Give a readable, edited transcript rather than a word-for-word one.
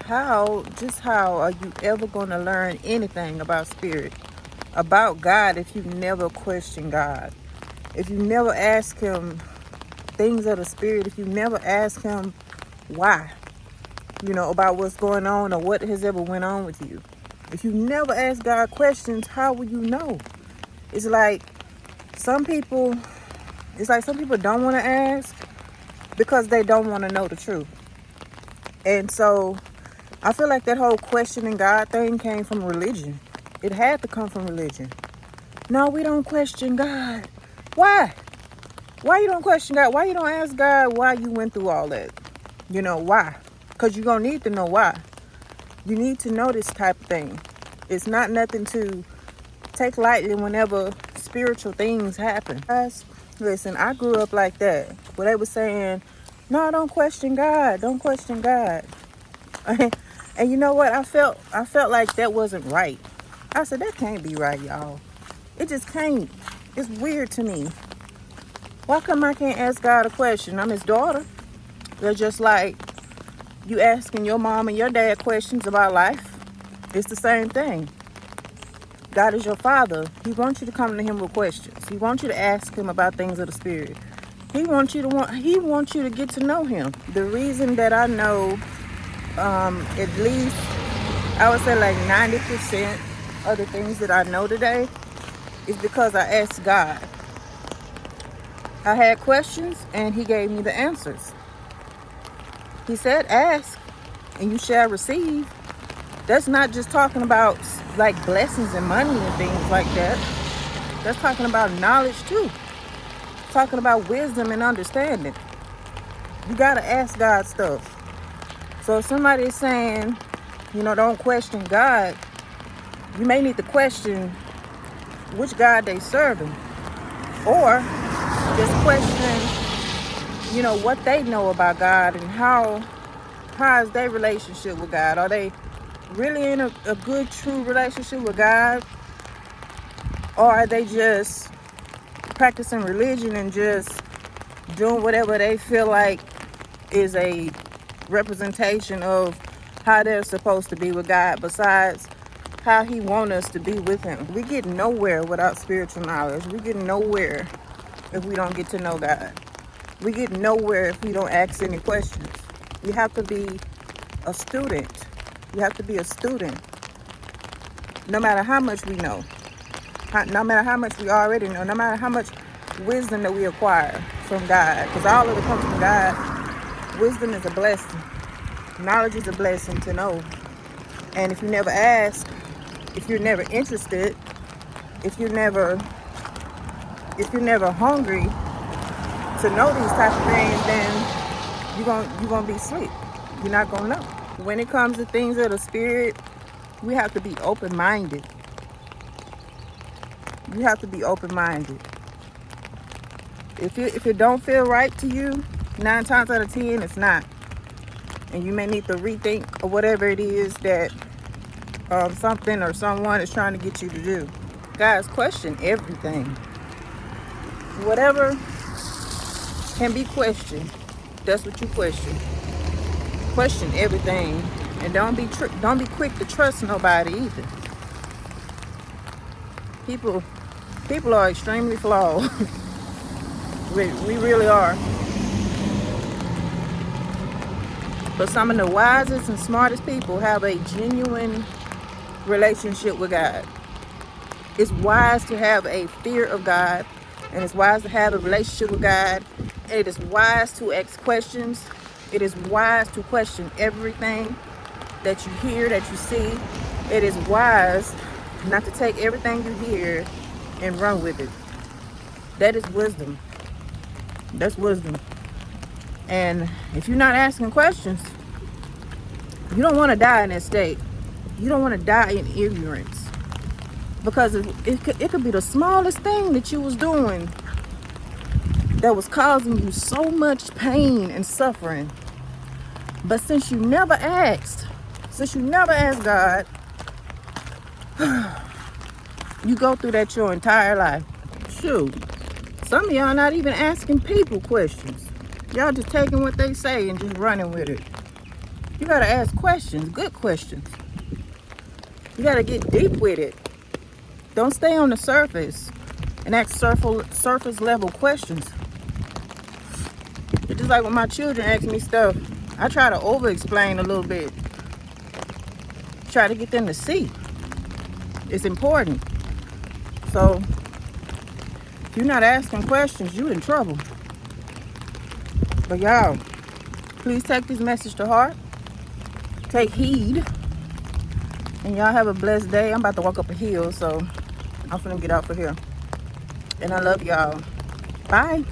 How are you ever going to learn anything about spirit, about God, if you never question God? If you never ask him things of the spirit, if you never ask him why, about what's going on or what has ever went on with you. If you never ask God questions, how will you know? It's like some people don't want to ask because they don't want to know the truth. And so I feel like that whole questioning God thing came from religion. It had to come from religion. No, we don't question God. Why? Why you don't question God? Why you don't ask God why you went through all that? Why? Because you're going to need to know why. You need to know this type of thing. It's not nothing to take lightly whenever spiritual things happen. Guys, listen, I grew up like that. Where they were saying, no, don't question God. Don't question God. And you know what? I felt like that wasn't right. I said, that can't be right, y'all. It just can't. It's weird to me. Why come I can't ask God a question? I'm his daughter. They're just like you asking your mom and your dad questions about life. It's the same thing. God is your father. He wants you to come to him with questions. He wants you to ask him about things of the spirit. He wants you to get to know him. The reason that I know at least I would say like 90% of the things that I know today is because I asked God. I had questions and he gave me the answers. He said, ask and you shall receive. That's not just talking about like blessings and money and things like that. That's talking about knowledge too. Talking about wisdom and understanding. You got to ask God stuff. So if somebody is saying, don't question God, you may need to question which God they serving. Or just question, what they know about God and how is their relationship with God. Are they really in a good, true relationship with God? Or are they just practicing religion and just doing whatever they feel like is a representation of how they're supposed to be with God, besides how he wants us to be with him? We get nowhere without spiritual knowledge. We get nowhere if we don't get to know God. We get nowhere if we don't ask any questions. You have to be a student. You have to be a student. No matter how much we know, no matter how much we already know, no matter how much wisdom that we acquire from God, because all of it comes from God. Wisdom is a blessing. Knowledge is a blessing to know. And if you never ask, if you're never interested, if you're never hungry to know these type of things, then you're gonna be asleep. You're not gonna know. When it comes to things of the spirit, we have to be open-minded. You have to be open-minded. If it don't feel right to you, 9 times out of 10, it's not. And you may need to rethink or whatever it is that something or someone is trying to get you to do. Guys, question everything. Whatever can be questioned, that's what you question. Question everything, and don't be quick to trust nobody either. People are extremely flawed. we really are. But some of the wisest and smartest people have a genuine relationship with God. It's wise to have a fear of God, and it's wise to have a relationship with God. It is wise to ask questions. It is wise to question everything that you hear, that you see. It is wise not to take everything you hear and run with it. That is wisdom. That's wisdom. And if you're not asking questions, you don't want to die in that state. You don't want to die in ignorance. Because it could be the smallest thing that you was doing that was causing you so much pain and suffering. But since you never asked God, you go through that your entire life. Shoot. Some of y'all not even asking people questions. Y'all just taking what they say and just running with it. You gotta ask questions, good questions. You gotta get deep with it. Don't stay on the surface and ask surface level questions. It's just like when my children ask me stuff, I try to over explain a little bit. Try to get them to see. It's important. So if you're not asking questions, you're in trouble. But y'all, please take this message to heart. Take heed. And y'all have a blessed day. I'm about to walk up a hill, so I'm finna get out for here. And I love y'all. Bye.